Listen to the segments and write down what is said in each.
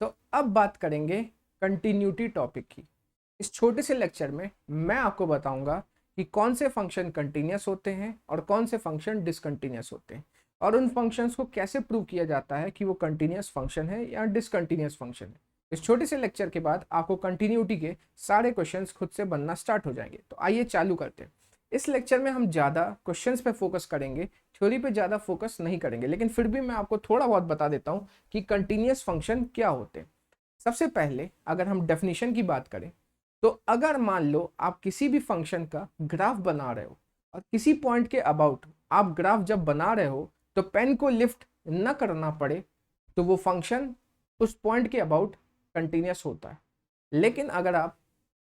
तो अब बात करेंगे कंटिन्यूटी टॉपिक की। इस छोटे से लेक्चर में मैं आपको बताऊंगा कि कौन से फंक्शन कंटिन्यूअस होते हैं और कौन से फंक्शन डिसकंटिन्यूअस होते हैं, और उन फंक्शंस को कैसे प्रूव किया जाता है कि वो कंटिन्यूअस फंक्शन है या डिसकंटिन्यूअस फंक्शन है। इस छोटे से लेक्चर के बाद आपको कंटिन्यूटी के सारे क्वेश्चंस खुद से बनना स्टार्ट हो जाएंगे। तो आइए चालू करते हैं। इस लेक्चर में हम ज़्यादा क्वेश्चंस पे फोकस करेंगे, थ्योरी पे ज़्यादा फोकस नहीं करेंगे, लेकिन फिर भी मैं आपको थोड़ा बहुत बता देता हूँ कि कंटिन्यूअस फंक्शन क्या होते हैं। सबसे पहले अगर हम डेफिनेशन की बात करें तो अगर मान लो आप किसी भी फंक्शन का ग्राफ बना रहे हो और किसी पॉइंट के अबाउट आप ग्राफ जब बना रहे हो तो पेन को लिफ्ट न करना पड़े तो वो फंक्शन उस पॉइंट के अबाउट कंटिन्यूअस होता है। लेकिन अगर आप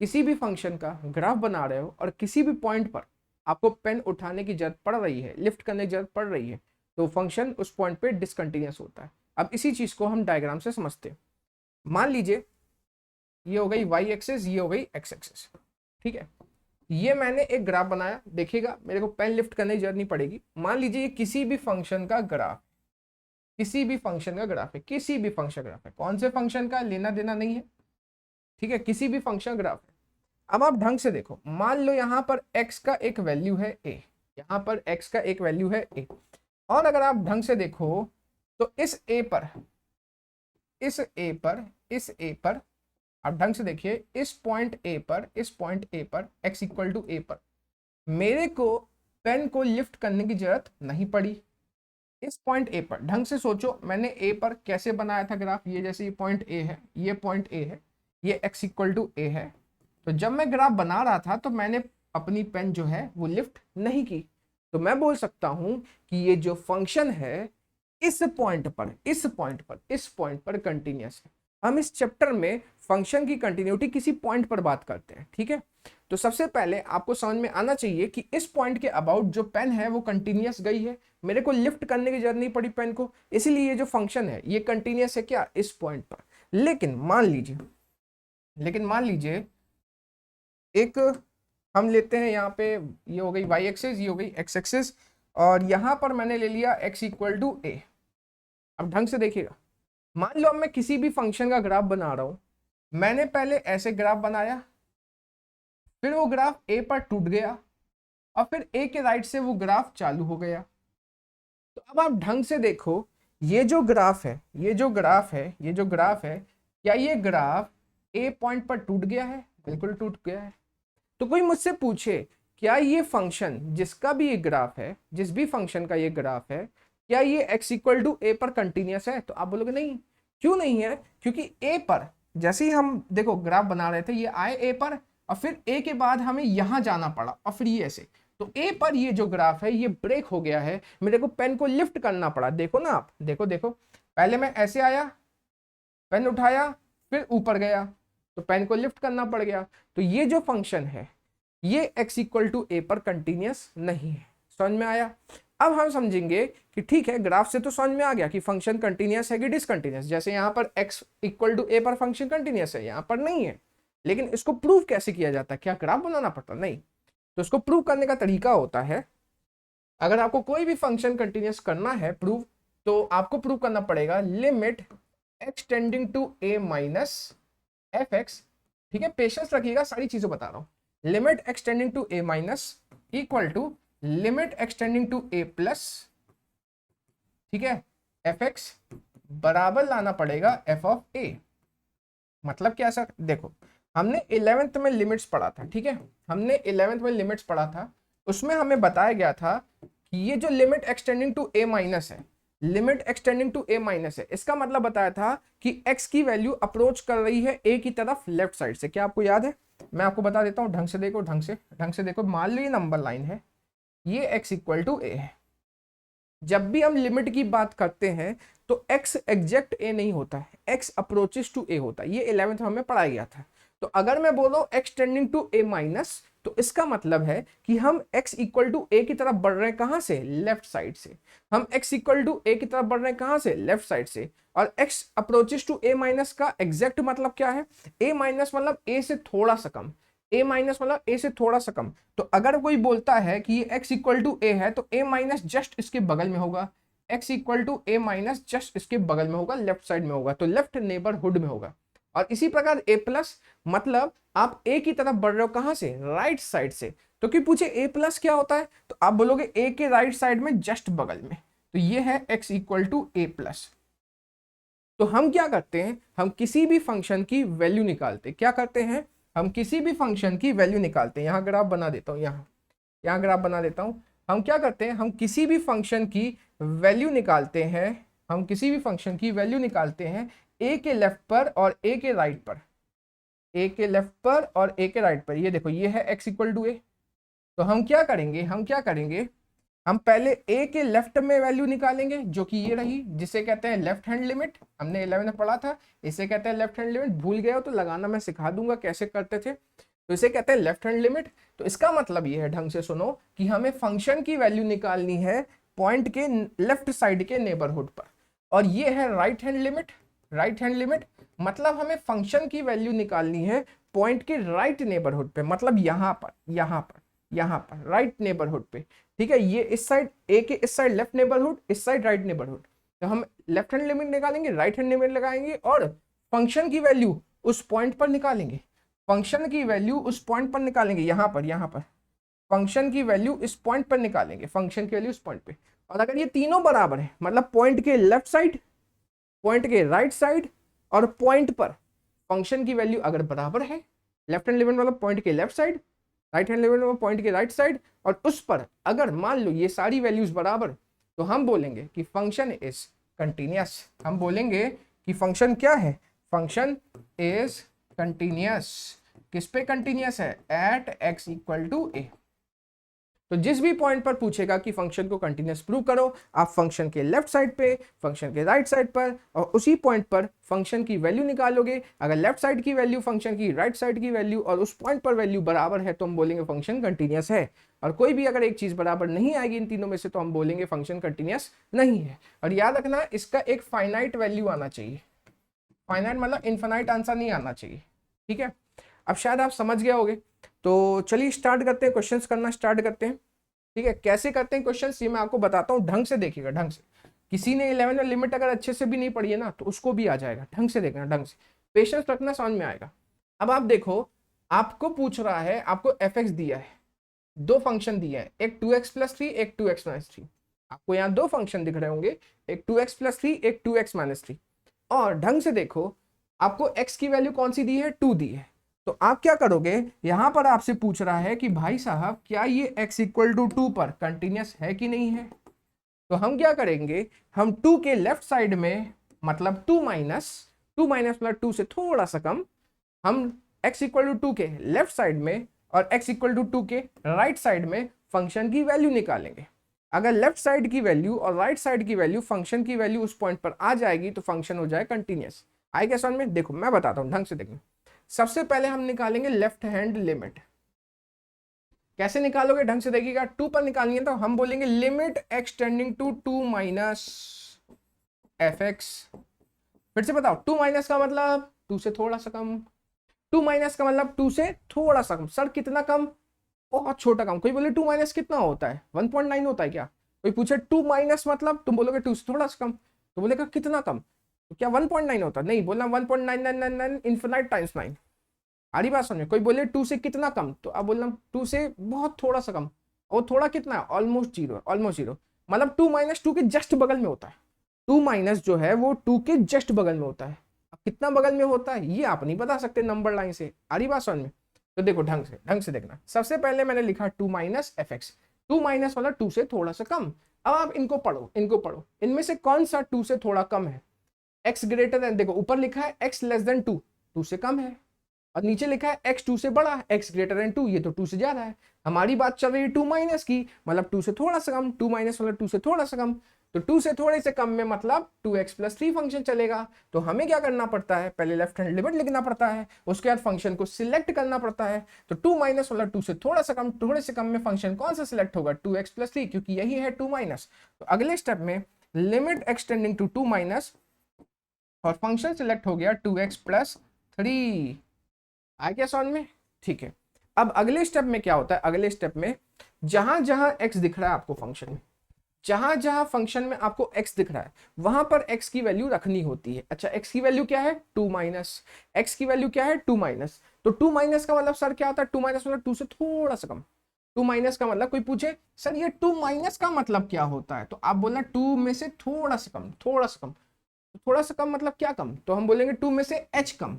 किसी भी फंक्शन का ग्राफ बना रहे हो और किसी भी पॉइंट पर आपको पेन उठाने की जरूरत पड़ रही है, लिफ्ट करने की जरूरत पड़ रही है, तो फंक्शन उस पॉइंट पे डिसकंटिन्यूअस होता है। अब इसी चीज को हम डायग्राम से समझते हैं। मान लीजिए ये हो गई वाई एक्सिस, ये हो गई एक्स एक्सिस, ठीक है। ये मैंने एक ग्राफ बनाया, देखिएगा मेरे को पेन लिफ्ट करने की जरूरत नहीं पड़ेगी। मान लीजिए ये किसी भी फंक्शन का ग्राफ, किसी भी फंक्शन का ग्राफ है, किसी भी फंक्शन ग्राफ है, कौन से फंक्शन का लेना देना नहीं है, ठीक है, किसी भी फंक्शन ग्राफ है। अब आप ढंग से देखो, मान लो यहाँ पर x का एक वैल्यू है a, यहाँ पर x का एक वैल्यू है a, और अगर आप ढंग से देखो तो इस a पर, इस a पर, इस a पर आप ढंग से देखिए, इस पॉइंट a पर, इस पॉइंट a पर x इक्वल टू a पर मेरे को पेन को लिफ्ट करने की जरूरत नहीं पड़ी। इस पॉइंट a पर ढंग से सोचो, मैंने a पर कैसे बनाया था ग्राफ, ये जैसे ये पॉइंट a है, ये पॉइंट a है, ये x इक्वल टू a है। तो जब मैं ग्राफ बना रहा था तो मैंने अपनी पेन जो है वो लिफ्ट नहीं की, तो मैं बोल सकता हूं कि ये जो फंक्शन है इस पॉइंट पर, इस पॉइंट पर, इस पॉइंट पर कंटिन्यूअस है। हम इस चैप्टर में फंक्शन की कंटिन्यूटी किसी पॉइंट पर बात करते हैं, ठीक है। तो सबसे पहले आपको समझ में आना चाहिए कि इस पॉइंट के अबाउट जो पेन है वो कंटिन्यूअस गई है, मेरे को लिफ्ट करने की जरूरत नहीं पड़ी पेन को, इसीलिए ये जो फंक्शन है ये कंटिन्यूअस है क्या, इस पॉइंट पर। लेकिन मान लीजिए, एक हम लेते हैं यहाँ पे, ये हो गई वाई एक्सिस, ये हो गई एक्स एक्सिस, और यहाँ पर मैंने ले लिया x इक्वल टू ए। अब ढंग से देखिएगा, मान लो अब मैं किसी भी फंक्शन का ग्राफ बना रहा हूं, मैंने पहले ऐसे ग्राफ बनाया, फिर वो ग्राफ a पर टूट गया और फिर a के राइट से वो ग्राफ चालू हो गया। तो अब आप ढंग से देखो, ये जो ग्राफ है, ये जो ग्राफ है, ये जो ग्राफ है, क्या ये ग्राफ a पॉइंट पर टूट गया है? बिल्कुल टूट गया है। तो कोई मुझसे पूछे क्या ये फंक्शन जिसका भी ये ग्राफ है, जिस भी फंक्शन का ये ग्राफ है, क्या ये x इक्वल टू ए पर कंटिन्यूअस है? तो आप बोलोगे नहीं। क्यों नहीं है? क्योंकि a पर जैसे ही हम देखो ग्राफ बना रहे थे, ये आए a पर और फिर a के बाद हमें यहां जाना पड़ा और फिर ये ऐसे, तो a पर ये जो ग्राफ है ये ब्रेक हो गया है, मेरे को पेन को लिफ्ट करना पड़ा। देखो ना आप, देखो देखो, पहले मैं ऐसे आया, पेन उठाया, फिर ऊपर गया, तो पेन को लिफ्ट करना पड़ गया। तो ये जो फंक्शन है ये x इक्वल टू ए पर कंटिन्यूअस नहीं है। समझ में आया? अब हम समझेंगे कि ठीक है, ग्राफ से तो समझ में आ गया कि फंक्शन कंटिन्यूअस है कि डिसकंटिन्यूअस। जैसे यहाँ पर x इक्वल टू ए पर फंक्शन कंटिन्यूअस है, यहाँ पर नहीं है। लेकिन इसको प्रूव कैसे किया जाता है? क्या ग्राफ बनाना पड़ता? नहीं। तो इसको प्रूव करने का तरीका होता है, अगर आपको कोई भी फंक्शन कंटिन्यूअस करना है प्रूव, तो आपको प्रूव करना पड़ेगा limit x tending to a minus f x. ठीक है, पेशेंस रखिएगा, सारी चीजें बता रहा हूं। Limit x tending to a minus equal to limit x tending to a plus, ठीक है, एफ एक्स बराबर लाना पड़ेगा f ऑफ a। मतलब क्या सर? देखो, हमने 11th में लिमिट्स पढ़ा था, ठीक है, हमने 11th में लिमिट्स पढ़ा था, उसमें हमें बताया गया था कि ये जो limit x tending to a minus है, limit x tending to a minus है, इसका मतलब बताया था कि x की वैल्यू अप्रोच कर रही है a की तरफ लेफ्ट साइड से। क्या आपको याद है? मैं आपको बता देता हूं, ढंग से देखो, ढंग से देखो। मान लो ये नंबर लाइन है, ये x इक्वल टू a है। जब भी हम लिमिट की बात करते हैं तो x एग्जैक्ट a नहीं होता है, x अप्रोचेस टू a होता है। ये 11th में हमें पढ़ाया गया था। तो अगर मैं बोलो x tending to a minus, तो इसका मतलब है कि हम x इक्वल टू a की तरफ बढ़ रहे हैं, कहां से? लेफ्ट साइड से। हम x इक्वल टू a की तरफ बढ़ रहे हैं कहां से? लेफ्ट साइड से। और x approaches to a minus का एग्जैक्ट मतलब क्या है? a माइनस मतलब a से थोड़ा सा कम, a माइनस मतलब a से थोड़ा सा कम। तो अगर कोई बोलता है कि ये x इक्वल टू a है, तो a माइनस जस्ट इसके बगल में होगा, x equal to a minus just इसके बगल में होगा, लेफ्ट साइड में होगा, तो लेफ्ट नेबरहुड में होगा। और इसी प्रकार a प्लस, मतलब आप a की तरफ बढ़ रहे हो, कहां से, राइट साइड से। तो कि पूछे a प्लस क्या होता है, तो आप बोलोगे a के राइट साइड में जस्ट बगल में, तो ये है x equal to a plus. तो हम क्या करते हैं, हम किसी भी फंक्शन की वैल्यू निकालते, क्या करते हैं, हम किसी भी फंक्शन की वैल्यू निकालते हैं। यहाँ ग्राफ बना देता हूँ, यहाँ ग्राफ बना देता हूँ। हम क्या करते हैं, हम किसी भी फंक्शन की वैल्यू निकालते हैं, हम किसी भी फंक्शन की वैल्यू निकालते हैं a के लेफ्ट पर और a के राइट पर, a के लेफ्ट पर और a के राइट पर। ये देखो, ये है x इक्वल टू a। तो हम क्या करेंगे, हम पहले a के लेफ्ट में वैल्यू निकालेंगे, जो कि ये रही, जिसे कहते हैं लेफ्ट हैंड लिमिट, हमने 11 में पढ़ा था, इसे कहते हैं लेफ्ट हैंड लिमिट। भूल गए हो तो लगाना मैं सिखा दूंगा कैसे करते थे। तो इसे कहते हैं लेफ्ट हैंड लिमिट। तो इसका मतलब ये है, ढंग से सुनो, कि हमें फंक्शन की वैल्यू निकालनी है पॉइंट के लेफ्ट साइड के नेबरहुड पर, और ये है right hand limit. Right hand limit मतलब हमें फंक्शन की वैल्यू निकालनी है पॉइंट के राइट नेबरहुड पे, मतलब यहाँ पर राइट नेबरहुड पे। ठीक है, ये इस साइड a के इस साइड लेफ्ट नेबरहुड, इस साइड राइट नेबरहुड। तो हम लेफ्ट हैंड लिमिट निकालेंगे, राइट हैंड लिमिट लगाएंगे, और फंक्शन की वैल्यू उस पॉइंट पर निकालेंगे, फंक्शन की वैल्यू उस पॉइंट पर निकालेंगे, यहाँ पर फंक्शन की वैल्यू इस पॉइंट पर निकालेंगे, फंक्शन की वैल्यू इस पॉइंट पे। और अगर ये तीनों बराबर है, मतलब पॉइंट के लेफ्ट साइड, पॉइंट के राइट साइड और पॉइंट पर फंक्शन की वैल्यू अगर बराबर है, लेफ्ट हैंड लिमिट मतलब पॉइंट के left side, right hand limit मतलब पॉइंट के राइट साइड, और उस पर अगर मान लो ये सारी वैल्यूज बराबर, तो हम बोलेंगे कि फंक्शन इज कंटिन्यूअस। हम बोलेंगे कि फंक्शन क्या है, फंक्शन इज कंटिन्यूअस। किस पे कंटिन्यूअस है, at x equal to a। तो जिस भी पॉइंट पर पूछेगा कि फंक्शन को कंटिन्यूअस प्रूव करो, आप फंक्शन के लेफ्ट साइड पे, फंक्शन के राइट साइड पर और उसी पॉइंट पर फंक्शन की वैल्यू निकालोगे। अगर लेफ्ट साइड की वैल्यू फंक्शन की राइट साइड की वैल्यू और उस पॉइंट पर वैल्यू बराबर है, तो हम बोलेंगे फंक्शन कंटिन्यूअस है। और कोई भी अगर एक चीज बराबर नहीं आएगी इन तीनों में से, तो हम बोलेंगे फंक्शन कंटिन्यूअस नहीं है। और याद रखना, इसका एक फाइनाइट वैल्यू आना चाहिए, फाइनाइट मतलब इनफाइनाइट आंसर नहीं आना चाहिए। ठीक है, अब शायद आप समझ गए होगे। तो चलिए स्टार्ट करते हैं, क्वेश्चंस करना स्टार्ट करते हैं। ठीक है, कैसे करते हैं क्वेश्चंस ये मैं आपको बताता हूँ, ढंग से देखिएगा, ढंग से। किसी ने 11 में लिमिट अगर अच्छे से भी नहीं पढ़ी है ना, तो उसको भी आ जाएगा, ढंग से देखना, ढंग से पेशेंस रखना, समझ में आएगा। अब आप देखो, आपको पूछ रहा है, आपको fx दिया है, दो फंक्शन दिए हैं, एक 2x प्लस 3, एक 2x माइनस 3। आपको यहाँ दो फंक्शन दिख रहे होंगे, एक 2x प्लस 3, एक 2x माइनस 3। और ढंग से देखो, आपको x की वैल्यू कौन सी दी है, 2 दी है। तो आप क्या करोगे, यहां पर आपसे पूछ रहा है कि भाई साहब क्या ये x इक्वल टू 2 पर कंटिन्यूअस है कि नहीं है। तो हम क्या करेंगे, हम 2 के लेफ्ट साइड में, मतलब 2 माइनस मतलब 2 से थोड़ा सा कम, हम x इक्वल टू 2 के लेफ्ट साइड में और x इक्वल टू 2 के राइट साइड में फंक्शन की वैल्यू निकालेंगे। अगर लेफ्ट साइड की वैल्यू और राइट साइड की वैल्यू, फंक्शन की वैल्यू उस पॉइंट पर आ जाएगी, तो फंक्शन हो जाए कंटिन्यूअस। आएगा समझ में, देखो मैं बताता हूं, ढंग से देखना। सबसे पहले हम निकालेंगे लेफ्ट हैंड लिमिट। कैसे निकालोगे, ढंग से देखिएगा। 2 पर निकालनी है, तो हम बोलेंगे limit x tending to 2 minus fx। फिर से बताओ, 2 माइनस का मतलब 2 से थोड़ा सा कम, 2 माइनस का मतलब 2 से थोड़ा सा कम। सर कितना कम, बहुत छोटा कम। कोई बोले 2 माइनस कितना होता है, 1.9 होता है क्या। कोई पूछे 2 माइनस मतलब, तुम बोलोगे 2 से थोड़ा सा कम, तो बोलेगा कितना कम, तो क्या 1.9 होता, नहीं, बोलना 1.9999 इन्फिनाइट टाइम्स 9। आरी बात समझे। कोई बोले 2 से कितना कम, तो आप बोलना 2 से बहुत थोड़ा सा कम, और थोड़ा कितना है, ऑलमोस्ट जीरो, ऑलमोस्ट जीरो, मतलब 2 माइनस 2 के जस्ट बगल में होता है। 2 माइनस जो है वो 2 के जस्ट बगल में होता है। अब कितना बगल में होता है ये आप नहीं बता सकते नंबर लाइन से। आरी बात समझ में। तो देखो ढंग से देखना। सबसे पहले मैंने लिखा 2 माइनस fx, 2 माइनस वाला 2 से थोड़ा सा कम। अब आप इनको पढ़ो, इनमें से कौन सा 2 से थोड़ा कम है, x ग्रेटर देन, देखो ऊपर लिखा है x लेस देन 2, 2 से कम है, और नीचे लिखा है x 2 से बड़ा है, x ग्रेटर देन 2, ये तो 2 से ज्यादा है। हमारी बात चल रही है 2 माइनस की, मतलब 2 से थोड़ा सा कम, 2 माइनस वाला 2 से थोड़ा सा कम, तो 2 से थोड़े से कम में मतलब 2x प्लस 3 फंक्शन चलेगा। तो हमें क्या करना पड़ता है, पहले लेफ्ट हैंड लिमिट लिखना पड़ता है, उसके बाद फंक्शन को सिलेक्ट करना पड़ता है। तो 2 माइनस वाला 2 से थोड़ा सा कम, थोड़े से कम में फंक्शन कौन सा सिलेक्ट होगा, 2x प्लस 3, क्योंकि यही है 2 माइनस। तो अगले स्टेप में लिमिट एक्सटेंडिंग टू 2 माइनस, और फंक्शन सिलेक्ट हो गया 2x प्लस 3। आ गया समझ में, ठीक है। अब अगले स्टेप में क्या होता है, अगले स्टेप में जहां जहां x दिख रहा है आपको फंक्शन में, जहां जहां फंक्शन में आपको x दिख रहा है वहां पर x की वैल्यू रखनी होती है। अच्छा, x की वैल्यू क्या है 2 माइनस, x की वैल्यू क्या है 2 माइनस। तो 2 माइनस का मतलब सर क्या होता है, 2 माइनस मतलब 2 से थोड़ा सा कम। 2 माइनस का मतलब कोई पूछे सर ये 2 माइनस का मतलब क्या होता है, तो आप बोलना 2 में से थोड़ा सा कम, थोड़ा सा कम। थोड़ा सा कम मतलब क्या कम, तो हम बोलेंगे 2 में से h कम।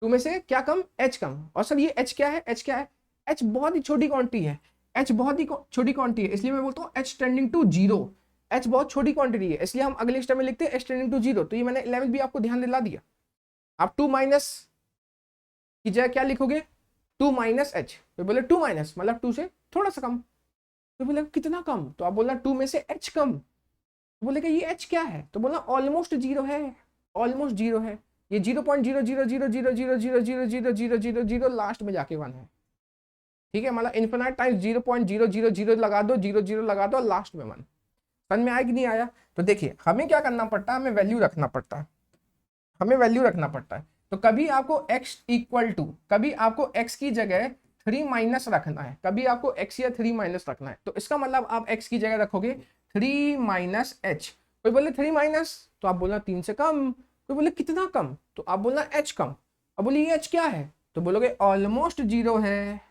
2 में से क्या कम, h कम। और सर ये h क्या है, h क्या है, h बहुत ही छोटी क्वांटिटी है, h बहुत ही छोटी क्वांटिटी है, इसलिए मैं बोलता हूँ h tending to zero. h बहुत छोटी क्वांटिटी है इसलिए हम अगले स्टेप में लिखते हैं h टेंडिंग टू जीरो। तो ये मैंने 11 भी आपको ध्यान दिला दिया। आप 2 माइनस की जगह क्या लिखोगे 2 माइनस h, तो बोले 2 माइनस मतलब 2 से थोड़ा सा कम। तो बोले कितना कम, तो आप बोलना 2 में से h कम। तो बोले कि ये h क्या है, तो बोलना ऑलमोस्ट जीरो है, ऑलमोस्ट जीरो है। ये 0.00000000000 लास्ट में जाके 1 है। ठीक है, मतलब इन्फिनाइट टाइम्स 0.000 लगा दो, 0 लगा दो, लास्ट में 1। समझ में आया कि नहीं आया। तो देखिए हमें क्या करना पड़ता है, हमें वैल्यू रखना पड़ता है, हमें वैल्यू रखना पड़ता है। तो कभी आपको x इक्वल टू, कभी आपको x की जगह 3 माइनस रखना है, कभी आपको x या 3 माइनस रखना है। तो इसका मतलब आप x की जगह रखोगे 3 माइनस h। कोई बोले 3 माइनस, तो आप बोलना 3 से कम। कोई बोले कितना कम, तो आप बोलना h कम। अब बोले ये h क्या है, तो बोलोगे ऑलमोस्ट जीरो है,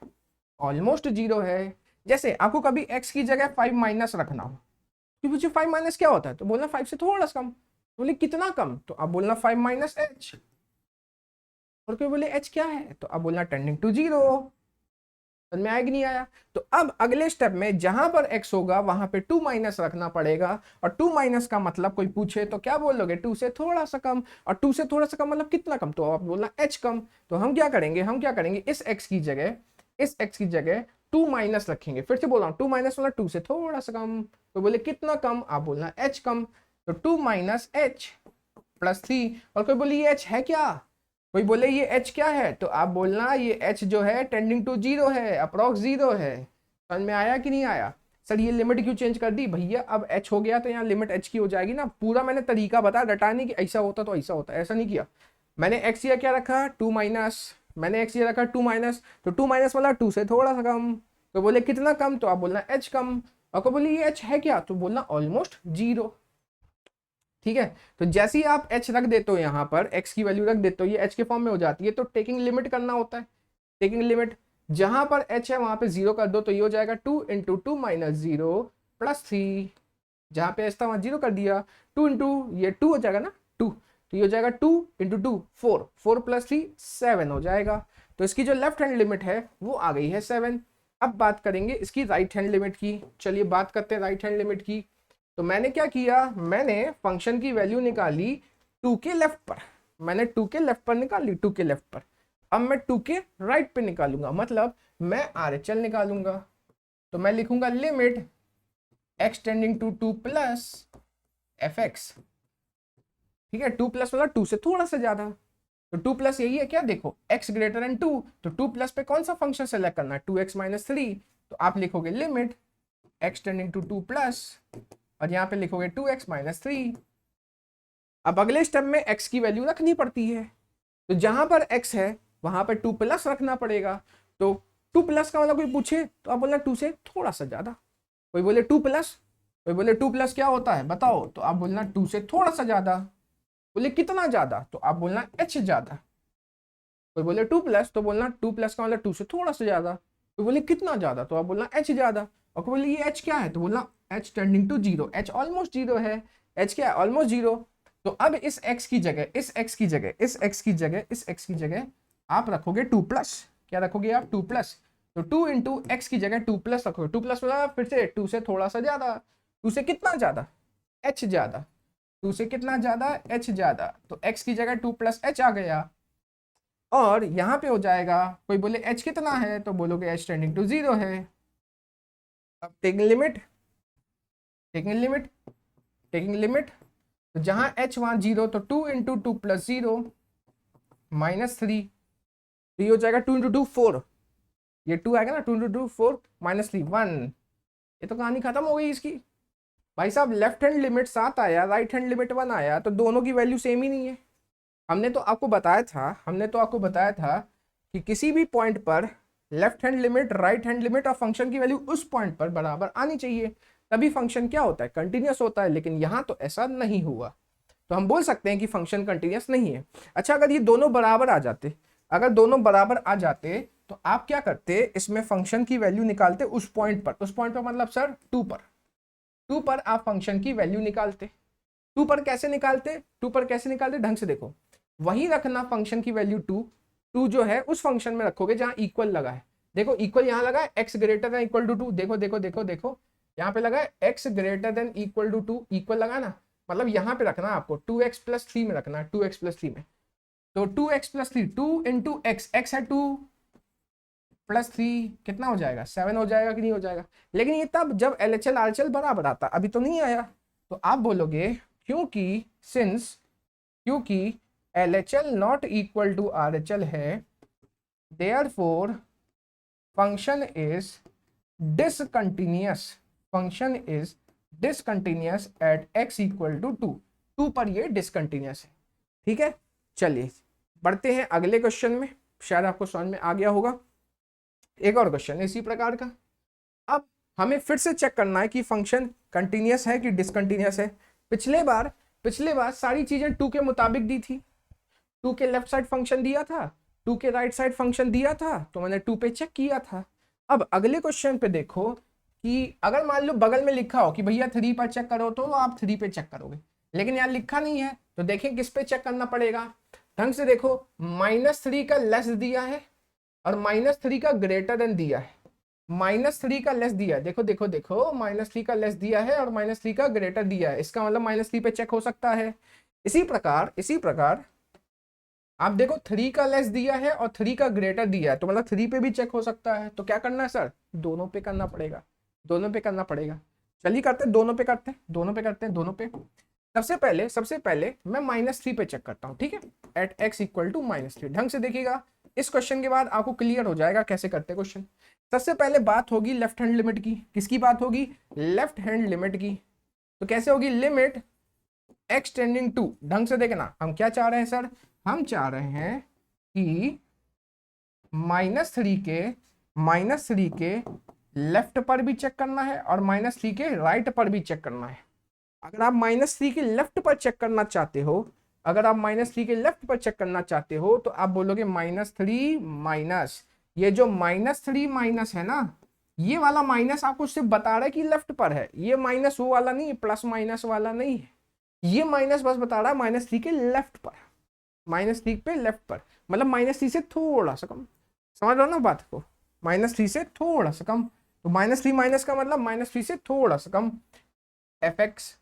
ऑलमोस्ट जीरो है। जैसे आपको कभी x की जगह 5 माइनस रखना हो, कि मुझे 5 माइनस क्या होता है, तो बोलना 5 से थोड़ा सा कम। बोले कितना कम, तो आप बोलना 5 माइनस h। और कोई बोले h क्या है, तो आप बोलना टेंडिंग टू जीरो। समझ में आया कि नहीं आया। तो अब अगले स्टेप में जहां पर x होगा वहां पे 2 माइनस रखना पड़ेगा। और 2 माइनस का मतलब कोई पूछे तो क्या बोलोगे 2 से थोड़ा सा कम। और 2 से थोड़ा सा कम मतलब कितना कम, तो आप बोलना h कम। तो हम क्या करेंगे, हम क्या करेंगे, इस x की जगह, इस x की जगह 2 माइनस रखेंगे। फिर से बोल रहा हूं 2 माइनस मतलब 2 से थोड़ा सा कम। तो बोले कितना कम, आप बोलना h कम। तो 2 माइनस h प्लस 3। और कोई बोले ये h है क्या, कोई बोले ये h क्या है, तो आप बोलना ये h जो है टेंडिंग टू जीरो है, अप्रॉक्स जीरो है। समझ में आया कि नहीं आया। सर ये लिमिट क्यों चेंज कर दी भैया, अब h हो गया तो यहाँ लिमिट h की हो जाएगी ना। पूरा मैंने तरीका बताया, रटाने की ऐसा होता तो ऐसा होता, ऐसा नहीं किया मैंने। x या क्या रखा 2 माइनस, मैंने x या रखा 2 माइनस। तो 2 माइनस वाला 2 से थोड़ा सा कम। तो बोले कितना कम, तो आप बोलना h कम। और को बोले ये h है क्या, तो बोलना ऑलमोस्ट जीरो। ठीक है, तो जैसे ही आप h रख देते हो यहाँ पर, x की वैल्यू रख देते हो, ये h के फॉर्म में हो जाती है। तो टेकिंग लिमिट करना होता है, टेकिंग लिमिट जहां पर h है वहां पे 0 कर दो, तो ये हो जाएगा 2 इंटू 2 माइनस 0 प्लस 3। जहां पे h था वहां 0 कर दिया, 2 इंटू ये 2 हो जाएगा ना 2, तो ये हो जाएगा 2 इंटू 2 4, 4 प्लस 3 7 हो जाएगा। तो इसकी जो लेफ्ट हैंड लिमिट है वो आ गई है 7। अब बात करेंगे इसकी राइट हैंड लिमिट की। चलिए बात करते हैं राइट हैंड लिमिट की। तो मैंने क्या किया, मैंने फंक्शन की वैल्यू निकाली 2 के लेफ्ट पर, मैंने 2 के लेफ्ट पर निकाली, 2 के लेफ्ट पर। अब मैं 2 के राइट पे निकालूंगा, मतलब मैं RHL निकालूंगा। तो मैं लिखूंगा limit x tending to 2 plus fx। ठीक है, 2 प्लस मतलब 2 से थोड़ा सा ज्यादा। तो 2 प्लस यही है क्या, देखो x ग्रेटर देन 2, तो 2 प्लस पे कौन सा फंक्शन सेलेक्ट करना है 2x माइनस 3। तो आप लिखोगे limit x tending to 2 plus, और यहाँ पे लिखोगे 2x माइनस 3। अब अगले स्टेप में x की वैल्यू रखनी पड़ती है। तो जहां पर x है वहां पर 2 प्लस रखना पड़ेगा। तो 2 प्लस का मतलब कोई पूछे तो आप बोलना 2 से थोड़ा सा ज्यादा। कोई बोले 2 प्लस, कोई बोले 2 प्लस क्या होता है बताओ, तो आप बोलना 2 से थोड़ा सा ज्यादा। बोले कितना ज्यादा, तो आप बोलना h ज्यादा। कोई बोले 2 प्लस, तो बोलना 2 प्लस का मतलब 2 से थोड़ा सा ज्यादा। कोई बोले कितना ज्यादा, तो आप बोलना h ज्यादा। और कोई बोले ये h क्या है, तो बोलना h tending to zero, h almost zero है। h क्या है, ऑलमोस्ट जीरो। तो अब इस x की जगह, इस x की जगह, इस x की जगह, इस x की जगह आप रखोगे 2 प्लस। क्या रखोगे आप 2 प्लस। तो 2 इंटू एक्स की जगह 2 प्लस रखोगे। 2 प्लस मतलब फिर से 2 से थोड़ा सा ज्यादा। 2 से कितना ज्यादा, h ज्यादा। 2 से कितना ज्यादा, h ज्यादा। तो x की जगह 2 प्लस h आ गया। और यहां पे हो जाएगा, कोई बोले h कितना है, तो बोलोगे h टेंडिंग टू जीरो है। अब taking limit, taking limit, taking limit, तो जहां h वहां जीरो, तो 2 इंटू 2 प्लस 0 माइनस 3। तो ये हो जाएगा 2 इंटू 2 4, ये 2 आएगा ना, 2 इंटू 2 4 माइनस 3 1। ये तो कहानी खत्म हो गई इसकी। भाई साहब लेफ्ट हैंड लिमिट 7 आया, राइट हैंड लिमिट 1 आया, तो दोनों की वैल्यू सेम ही नहीं है। हमने तो आपको बताया था, हमने तो आपको बताया था कि किसी भी पॉइंट पर left hand limit, right hand limit और फंक्शन की वैल्यू उस पॉइंट पर बराबर आनी चाहिए। तभी फंक्शन क्या होता है, कंटिन्यूअस होता है। लेकिन यहाँ तो ऐसा नहीं हुआ, तो हम बोल सकते हैं कि फंक्शन कंटिन्यूअस नहीं है। अच्छा, अगर ये दोनों बराबर आ जाते, अगर दोनों बराबर आ जाते तो आप क्या करते, इसमें फंक्शन की वैल्यू निकालते उस पॉइंट पर। उस पॉइंट पर मतलब सर 2 पर, 2 पर आप फंक्शन की वैल्यू निकालते। 2 पर कैसे निकालते, 2 पर कैसे निकालते, ढंग से देखो, वही रखना फंक्शन की वैल्यू 2। 2 जो है उस फंक्शन में रखोगे जहां इक्वल लगा है। देखो इक्वल यहाँ लगा है, x greater than equal to 2। देखो देखो देखो देखो, यहाँ पे लगा है x greater than equal to 2, equal लगा ना, मतलब यहाँ पे रखना है आपको 2x प्लस 3 में रखना है, 2x प्लस 3 में। तो 2x plus 3, 2 into x, x है 2 प्लस 3 कितना हो जाएगा, 7 हो जाएगा कि नहीं हो जाएगा। लेकिन ये तब जब LHL RHL बराबर आता, अभी तो नहीं आया। तो आप बोलोगे क्योंकि क्योंकि LHL not equal to RHL है, therefore function is discontinuous, function is discontinuous at x equal to 2। 2 पर ये डिसकंटिन्यूअस है। ठीक है, चलिए बढ़ते हैं अगले क्वेश्चन में, शायद आपको समझ में आ गया होगा। एक और क्वेश्चन इसी प्रकार का। अब हमें फिर से चेक करना है कि फंक्शन कंटिन्यूअस है कि डिसकंटिन्यूअस है। पिछले बार सारी चीजें 2 के मुताबिक दी थी। 2 के लेफ्ट साइड फंक्शन दिया था, 2 के राइट साइड फंक्शन दिया था, तो मैंने 2 पे चेक किया था। अब अगले क्वेश्चन पे देखो कि अगर मान लो बगल में लिखा हो कि भैया 3 पर चेक करो, तो आप 3 पे चेक करोगे। लेकिन यहाँ लिखा नहीं है, तो देखें किस पे चेक करना पड़ेगा। ढंग से देखो, -3 का लेस दिया है और -3 का ग्रेटर देन दिया है। -3 का लेस दिया है, देखो देखो देखो, -3 का लेस दिया है और -3 का ग्रेटर दिया है। इसका मतलब -3 पे चेक हो सकता है। इसी प्रकार आप देखो 3 का लेस दिया है और 3 का ग्रेटर दिया है, तो मतलब 3 पे भी चेक हो सकता है। तो क्या करना है सर, दोनों पे करना पड़ेगा, दोनों पे करना पड़ेगा। चलिए करते हैं, दोनों पे करते हैं, दोनों पे करते हैं, दोनों पे। सबसे पहले मैं -3 पे चेक करता हूं, ठीक है, एट x इक्वल टू -3। ढंग से देखिएगा, इस क्वेश्चन के बाद आपको क्लियर हो जाएगा कैसे करते हैं क्वेश्चन। सबसे पहले बात होगी लेफ्ट हैंड लिमिट की। किसकी बात होगी, लेफ्ट हैंड लिमिट की। तो कैसे होगी, लिमिट x टेंडिंग टू, ढंग से देखना, हम क्या चाह रहे हैं सर, हम चाह रहे हैं कि -3 के लेफ्ट पर भी चेक करना है और -3 के राइट पर भी चेक करना है। अगर आप -3 के लेफ्ट पर चेक करना चाहते हो, अगर आप -3 के लेफ्ट पर चेक करना चाहते हो, तो आप बोलोगे -3 माइनस, ये जो -3 माइनस है ना, ये वाला माइनस आपको सिर्फ बता रहा है कि लेफ्ट पर है। ये माइनस वो वाला नहीं है, प्लस माइनस वाला नहीं है। ये माइनस बस बता रहा है -3 के लेफ्ट पर, -3 पे लेफ्ट पर, मतलब -3 से थोड़ा सा कम। समझ लो ना बात को, -3 से थोड़ा सा कम। तो -3 माइनस का मतलब -3 से थोड़ा सा कम fx।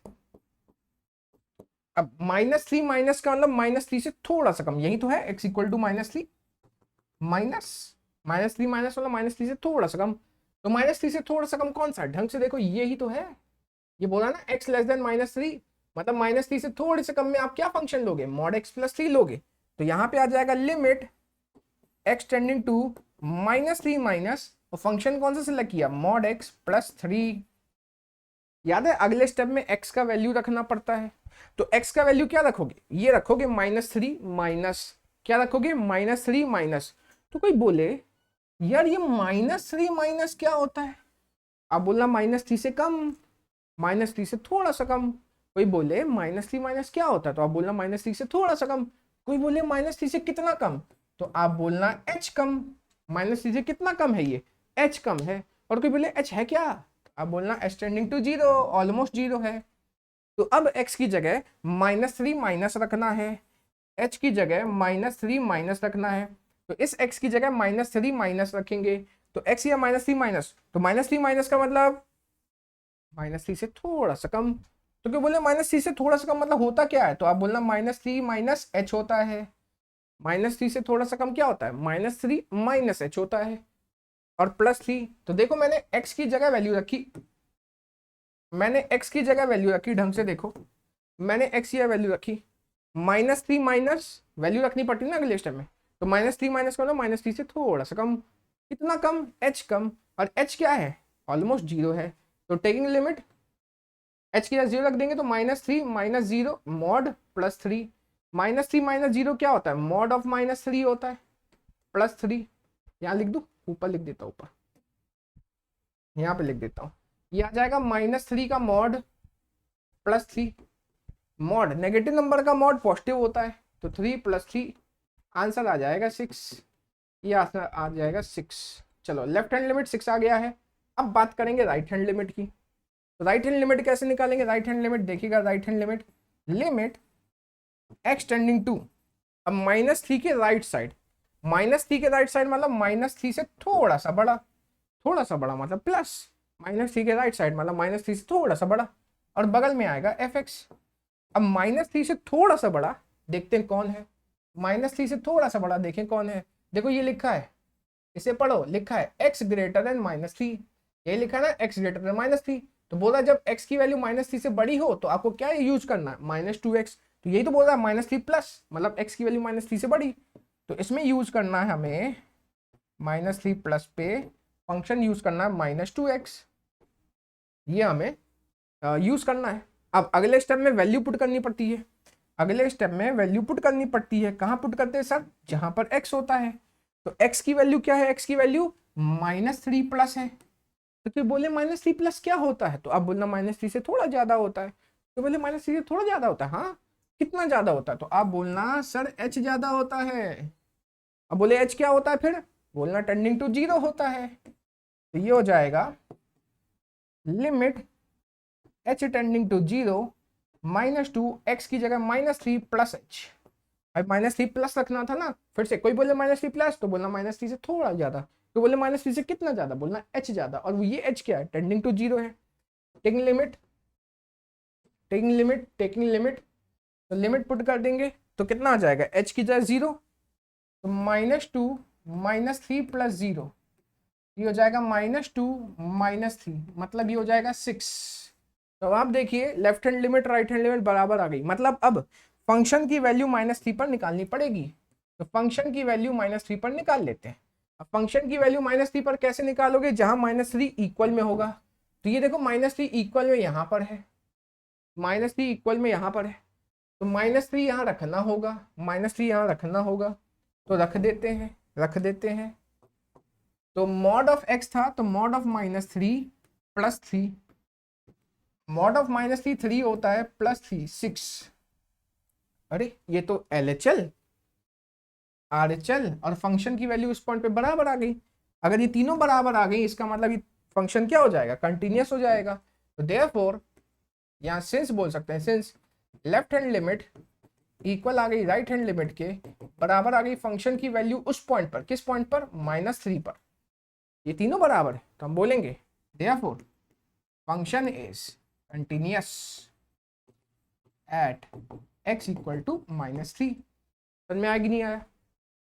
अब -3 माइनस का मतलब -3 से थोड़ा सा कम, यही तो है, x इक्वल टू -3 -3 माइनस मतलब -3 से थोड़ा सा कम। तो -3 से थोड़ा सा कम कौन सा, ढंग से देखो ये ही तो है। ये बोला ना x लेस देन -3, मतलब -3 से थोड़े से कम में आप क्या फंक्शन लोगे, मॉड x प्लस 3 लोगे। तो यहाँ पे आ जाएगा limit x tending to -3 minus, और फंक्शन कौन सा सिलेक्ट किया, मॉड x प्लस 3। याद है अगले स्टेप में x का वैल्यू रखना पड़ता है। तो x का वैल्यू क्या रखोगे, ये रखोगे -3 माइनस, क्या रखोगे, -3 माइनस। तो कोई बोले यार ये -3 माइनस क्या होता है, आप बोलना -3 से कम, -3 से थोड़ा सा कम। कोई बोले -3 माइनस क्या होता है, तो आप बोलना -3 से थोड़ा सा कम। कोई बोले -3 से कितना कम, तो आप बोलना h कम। -3 से कितना कम है, ये h कम है। और कोई बोले h है क्या, आप बोलना h टेंडिंग टू 0, ऑलमोस्ट 0 है। तो अब x की जगह -3 माइनस रखना है, h की जगह -3 माइनस रखना है। तो इस x की जगह -3 माइनस रखेंगे, तो x या -3 माइनस, तो -3 माइनस का मतलब -3 से थोड़ा सा कम। तो क्यों बोले -3 से थोड़ा सा कम मतलब होता क्या है, तो आप बोलना -3 माइनस h होता है। -3 से थोड़ा सा कम क्या होता है, -3 माइनस h होता है, और +3। तो देखो मैंने x की जगह वैल्यू रखी, ढंग से देखो, मैंने x की वैल्यू रखी, -3 माइनस वैल्यू रखनी पड़ती ना अगले स्टेप में। तो -3 माइनस का मतलब -3 से थोड़ा सा कम, कितना कम, h कम। और h क्या है, ऑलमोस्ट 0 है। तो टेकिंग लिमिट h की 0 रख देंगे, तो -3 माइनस 0 मॉड +3। -3 माइनस 0 क्या होता है, मॉड ऑफ -3 होता है, +3। यहाँ लिख दूं, ऊपर लिख देता हूं, ऊपर यहाँ पे लिख देता हूँ। ये आ जाएगा -3 का मॉड +3। मॉड नेगेटिव नंबर का मॉड पॉजिटिव होता है, तो 3 + 3 आंसर आ जाएगा 6। ये आंसर आ जाएगा 6। चलो लेफ्ट हैंड लिमिट 6 आ गया है। अब बात करेंगे राइट हैंड लिमिट की। तो राइट हैंड लिमिट कैसे निकालेंगे? राइट हैंड लिमिट देखिएगा, right hand limit limit x tending to, अब -3 के राइट साइड, -3 के राइट साइड मतलब -3 से थोड़ा सा बड़ा, थोड़ा सा बड़ा मतलब प्लस, -3 के राइट साइड मतलब -3 से थोड़ा सा बड़ा, और बगल में आएगा fx। अब -3 से थोड़ा सा बड़ा देखते हैं कौन है, -3 से थोड़ा सा बड़ा देखें कौन है। देखो ये लिखा है, इसे पढ़ो, लिखा है x ग्रेटर देन -3, ये लिखा है ना x ग्रेटर देन -3। तो बोला जब x की वैल्यू -3 से बड़ी हो तो आपको क्या यूज करना है? -2x। तो यही तो बोल रहा है -3 प्लस, मतलब x की वैल्यू -3 से बड़ी, तो इसमें यूज करना है हमें -3 प्लस पे फंक्शन यूज करना है -2x, ये हमें यूज करना है। अब अगले स्टेप में वैल्यू पुट करनी पड़ती है, अगले स्टेप में वैल्यू पुट करनी पड़ती है। कहाँ पुट करते हैं सर? जहां पर x होता है। तो x की वैल्यू क्या है? x की वैल्यू -3 प्लस है। तो फिर बोले -3 प्लस क्या होता है? तो आप बोलना -3 से थोड़ा ज्यादा होता है। तो बोले -3 से थोड़ा ज्यादा होता है, हाँ कितना ज्यादा होता है? तो आप बोलना सर h ज्यादा होता है। अब बोले h क्या होता है? फिर बोलना टेंडिंग टू 0 होता है। तो ये हो जाएगा limit h tending to 0 -2, x की जगह -3 प्लस h। अब -3 प्लस रखना था ना, फिर से कोई बोले -3 प्लस तो बोलना -3 से थोड़ा ज्यादा, तो बोले -3 से कितना ज्यादा? बोलना h ज्यादा, और ये h क्या है? टेंडिंग टू 0 है। Taking limit, taking limit, taking limit, तो लिमिट पुट कर देंगे तो कितना आ जाएगा? h की जगह 0, तो -2 -3 + 0, ये हो जाएगा -2 -3, मतलब ये हो जाएगा 6। तो आप देखिए left hand limit right hand limit बराबर आ गई, मतलब अब फंक्शन की वैल्यू -3 पर निकालनी पड़ेगी। तो फंक्शन की वैल्यू -3 पर निकाल लेते हैं। अब फंक्शन की वैल्यू -3 पर कैसे निकालोगे? जहां -3 इक्वल में होगा। तो ये देखो -3 इक्वल में यहां पर है, -3 इक्वल में यहां पर है, तो -3 यहाँ रखना होगा, -3 यहाँ रखना होगा, तो रख देते हैं, रख देते हैं। तो मॉड ऑफ x था, तो मॉड ऑफ -3 + 3, मॉड ऑफ -3 3 होता है, +3 6। अरे ये तो LHL RHL और फंक्शन की वैल्यू इस पॉइंट पे बराबर आ गई। अगर ये तीनों बराबर आ गई इसका मतलब ये फंक्शन क्या हो जाएगा? कंटिन्यूअस हो जाएगा। तो देयरफॉर यहाँ सिंस बोल सकते हैं, since left hand limit equal आ गई राइट हैंड लिमिट के, बराबर आ गई फंक्शन की वैल्यू उस पॉइंट पर, किस पॉइंट पर? -3 पर। ये तीनों बराबर है तो हम बोलेंगे therefore function is continuous at x equal to -3। समझ में आएगी नहीं आया?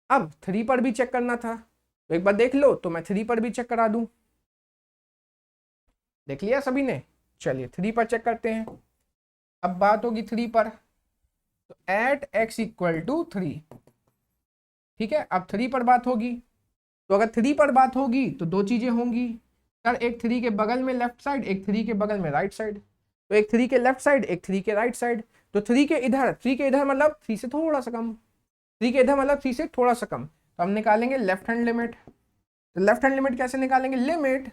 अब 3 पर भी चेक करना था, तो एक बार देख लो, तो मैं 3 पर भी चेक करा दूं। देख लिया सभी ने? चलिए 3 पर चेक करते हैं। अब बात होगी 3 पर, तो एट x इक्वल टू 3, ठीक है। अब 3 पर बात होगी, तो अगर 3 पर बात होगी तो दो चीजें होंगी सर, एक 3 के बगल में लेफ्ट साइड, एक 3 के बगल में राइट साइड। तो एक 3 के लेफ्ट साइड, एक 3 के राइट साइड। तो 3 के इधर, 3 के इधर मतलब 3 से थोड़ा सा कम, 3 के इधर मतलब 3 से थोड़ा सा कम, तो हम निकालेंगे लेफ्ट हैंड लिमिट। तो लेफ्ट हैंड लिमिट कैसे निकालेंगे? लिमिट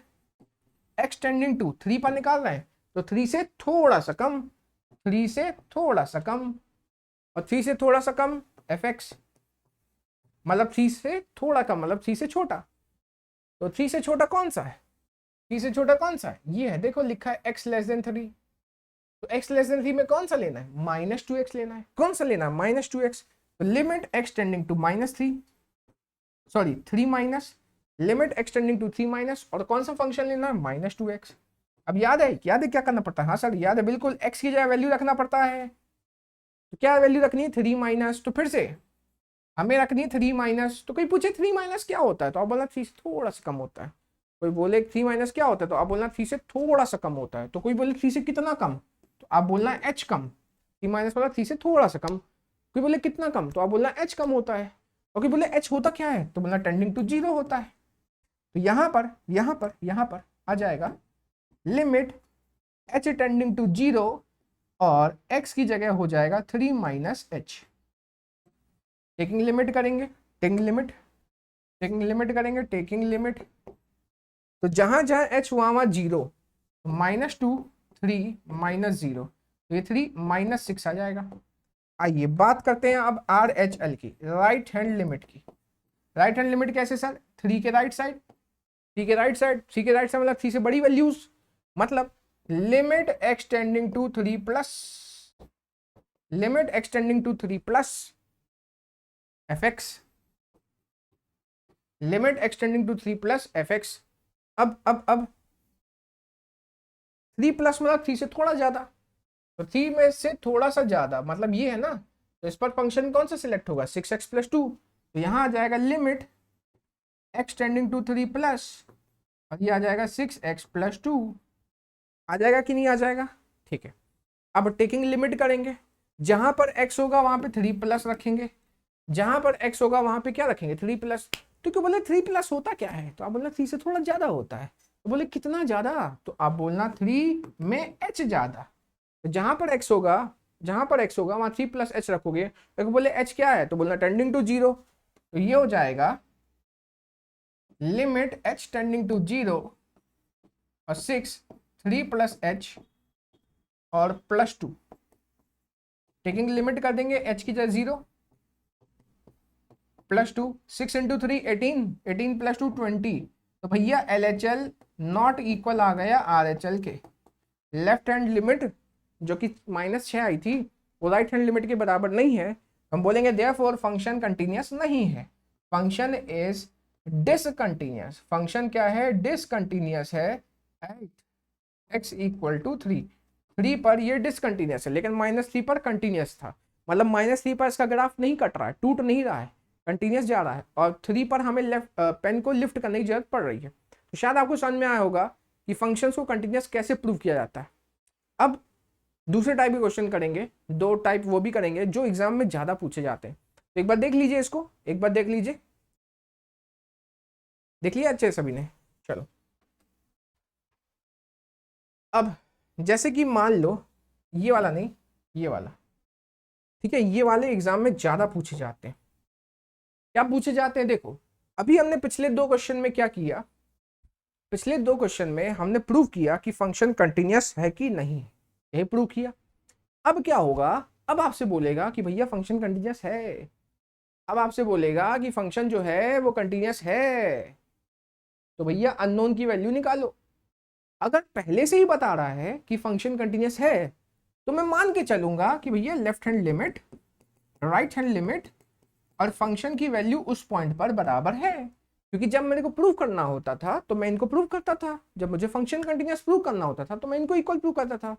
x टेंडिंग टू 3 पर निकाल रहे हैं, तो 3 से थोड़ा सा कम, 3 से थोड़ा सा कम, और 3 से थोड़ा सा कम fx, मतलब 3 से थोड़ा कम मतलब 3 से छोटा। तो 3 से छोटा कौन सा है? 3 से छोटा कौन सा है? ये है, देखो लिखा है x लेस देन 3। तो x लेस देन 3 में कौन सा लेना है? -2x लेना है। कौन सा लेना है? -2x। तो limit x tending to -3, sorry 3 minus, limit x tending to 3 minus, और कौन सा फंक्शन लेना है? -2x। अब याद है, याद है क्या करना पड़ता है? हाँ सर याद है, बिल्कुल x की जगह वैल्यू रखना पड़ता है। तो क्या वैल्यू रखनी है? 3 माइनस। तो फिर से हमें रखनी है 3 माइनस। तो कोई पूछे 3 माइनस क्या होता है, तो आप बोलना 3 से थोड़ा सा कम होता है। कोई बोले 3 माइनस क्या होता है, तो आप बोलना 3 से थोड़ा सा कम होता है। तो कोई बोले 3 से कितना कम, तो आप बोलना h कम। 3 माइनस वाला 3 से थोड़ा सा कम। कोई बोले कितना कम, तो आप बोलना h कम होता है। और कोई बोले h होता क्या है, तो बोलना टेंडिंग टू 0 होता है। तो यहाँ पर आ जाएगा लिमिट h टेंडिंग टू 0, और x की जगह हो जाएगा 3 माइनस h। टेकिंग लिमिट करेंगे, टेकिंग लिमिट, टेकिंग लिमिट करेंगे, टेकिंग लिमिट। तो जहां जहां h वहां 0, -2 3 -0, तो ये 3 -6 आ जाएगा। आइए बात करते हैं अब आर एच एल की, राइट हैंड लिमिट की। राइट हैंड लिमिट कैसे सर? 3 के राइट साइड, 3 के राइट साइड, 3 के राइट साइड मतलब 3 से बड़ी वैल्यूज, मतलब limit x tending to 3 plus, limit x tending to 3 plus f x, limit x tending to 3 plus f x. अब 3 प्लस मतलब 3 से थोड़ा ज्यादा, तो 3 में से थोड़ा सा ज्यादा मतलब ये है ना, तो इस पर फंक्शन कौन सा सिलेक्ट होगा? 6x + 2, तो यहां आ जाएगा लिमिट एक्सटेंडिंग टू 3 प्लस, और ये आ जाएगा 6x + 2। आ जाएगा कि नहीं आ जाएगा? ठीक है, अब टेकिंग लिमिट करेंगे, जहां पर x होगा वहां पे 3 प्लस रखेंगे, जहां पर x होगा वहां पे क्या रखेंगे? 3 प्लस। तो क्यों बोले 3 प्लस होता क्या है? तो आप बोलना 3 से थोड़ा ज्यादा होता है। तो बोले कितना ज्यादा? तो आप बोलना 3 में h ज्यादा। तो जहां पर x होगा, जहां पर x होगा वहां 3 + h रखोगे, तो बोले h क्या है? तो बोलना टेंडिंग टू 0, तो ये हो जाएगा लिमिट h टेंडिंग टू 0 और 6 3 + h और +2। टेकिंग लिमिट कर देंगे, h की जगह 0 +2, 6 × 3 18, 18 + 2 20। तो भैया LHL नॉट इक्वल आ गया RHL के। लेफ्ट हैंड लिमिट जो कि -6 आई थी वो राइट हैंड लिमिट के बराबर नहीं है। हम बोलेंगे देयरफॉर फंक्शन कंटिन्यूअस नहीं है, फंक्शन इज डिसकंटिन्यूअस। फंक्शन क्या है? डिसकंटिन्यूअस है एट x = 3। 3 पर ये डिसकंटिन्यूअस है, लेकिन -3 पर कंटिन्यूअस था, मतलब -3 पर इसका ग्राफ नहीं कट रहा है, टूट नहीं रहा है, कंटिन्यूअस जा रहा है, और 3 पर हमें लेफ्ट पेन को लिफ्ट करने की जरूरत पड़ रही है। तो शायद आपको समझ में आया होगा कि फंक्शंस को कंटिन्यूअस कैसे प्रूव किया जाता है। अब दूसरे टाइप के क्वेश्चन करेंगे, 2 टाइप वो भी करेंगे जो एग्जाम में ज्यादा पूछे जाते हैं। तो एक बार देख लीजिए इसको, एक बार देख लीजिए, देख लिया अच्छे सभी ने? चलो अब जैसे कि मान लो ये वाला नहीं, ये वाला, ठीक है, ये वाले एग्जाम में ज्यादा पूछे जाते हैं। क्या पूछे जाते हैं? देखो अभी हमने पिछले 2 क्वेश्चन में क्या किया, पिछले 2 क्वेश्चन में हमने प्रूव किया कि फंक्शन कंटिन्यूअस है कि नहीं, यही प्रूव किया। अब क्या होगा? अब आपसे बोलेगा कि भैया फंक्शन कंटिन्यूअस है, अब आपसे बोलेगा कि फंक्शन जो है वो कंटिन्यूअस है, तो भैया अननोन की वैल्यू निकालो। अगर पहले से ही बता रहा है कि फंक्शन कंटिन्यूअस है, तो मैं मान के चलूंगा कि भैया left hand limit, right hand limit और फंक्शन की वैल्यू उस पॉइंट पर बराबर है। क्योंकि जब मेरे को प्रूव करना होता था तो मैं इनको प्रूव करता था, जब मुझे फंक्शन कंटिन्यूअस प्रूव करना होता था तो मैं इनको इक्वल प्रूव करता था।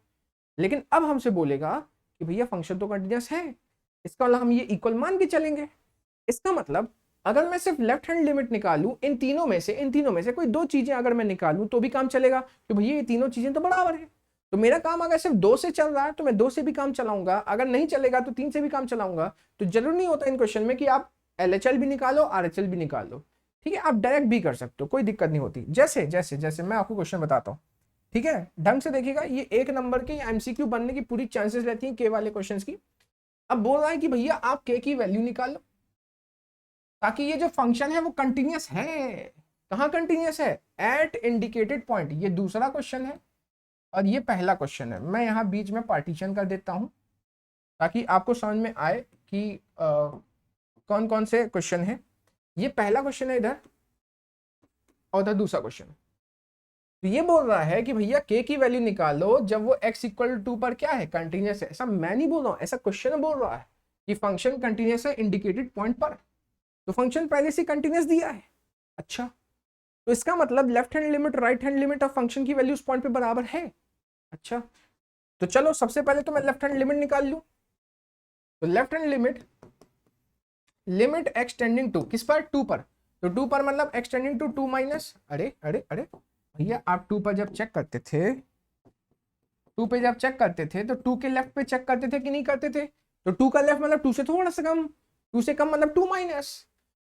लेकिन अब हमसे बोलेगा कि भैया फंक्शन तो कंटिन्यूअस है, इसका मतलब हम ये इक्वल मान के चलेंगे। इसका मतलब अगर मैं सिर्फ लेफ्ट हैंड लिमिट निकालूं इन तीनों में से, इन तीनों में से कोई 2 चीजें अगर मैं निकालूं तो भी काम चलेगा कि भैया ये तीनों चीजें तो बराबर है। तो मेरा काम अगर सिर्फ 2 से चल रहा है तो मैं 2 से भी काम चलाऊंगा, अगर नहीं चलेगा तो 3 से भी काम चलाऊंगा। तो जरूरी नहीं होता इन क्वेश्चन में कि आप LHL भी निकालो RHL भी निकालो, ठीक है, आप डायरेक्ट भी कर सकते हो, कोई दिक्कत नहीं होती। जैसे जैसे जैसे मैं आपको क्वेश्चन बताता हूँ, ठीक है, ढंग से देखिएगा, ये 1 नंबर के MCQ बनने की पूरी चांसेस रहती है के वाले क्वेश्चन की। अब बोल रहा है कि भैया आप के की वैल्यू निकालो ताकि ये जो फंक्शन है वो कंटिन्यूअस है। कहाँ कंटिन्यूअस है? At indicated point. ये दूसरा क्वेश्चन है और ये पहला क्वेश्चन है। मैं यहाँ बीच में पार्टीशन कर देता हूँ ताकि आपको समझ में आए कि कौन कौन से क्वेश्चन है। ये पहला क्वेश्चन है इधर और उधर दूसरा क्वेश्चन। तो ये बोल रहा है कि भैया के की वैल्यू निकालो जब वो x = 2 पर क्या है? कंटिन्यूअस है। ऐसा मैं नहीं बोल रहा हूँ, ऐसा क्वेश्चन बोल रहा है कि फंक्शन कंटिन्यूअस है इंडिकेटेड पॉइंट पर। तो फंक्शन पहले से कंटिन्यूअस दिया है। अच्छा, तो इसका मतलब left hand limit, right hand limit of function की वैल्यू उस पॉइंट पे बराबर है। अच्छा, तो चलो सबसे पहले तो मैं लेफ्ट हैंड लिमिट निकाल लूं। तो left hand limit, limit x tending to किस पर? 2 पर। तो 2 पर मतलब x टेंडिंग टू 2 माइनस, अरे अरे अरे भैया आप 2 पर जब चेक करते थे, 2 पे जब चेक करते थे तो 2 के लेफ्ट पे चेक करते थे कि नहीं करते थे? तो 2 का लेफ्ट मतलब 2 से थोड़ा सा कम, 2 से कम मतलब 2 माइनस।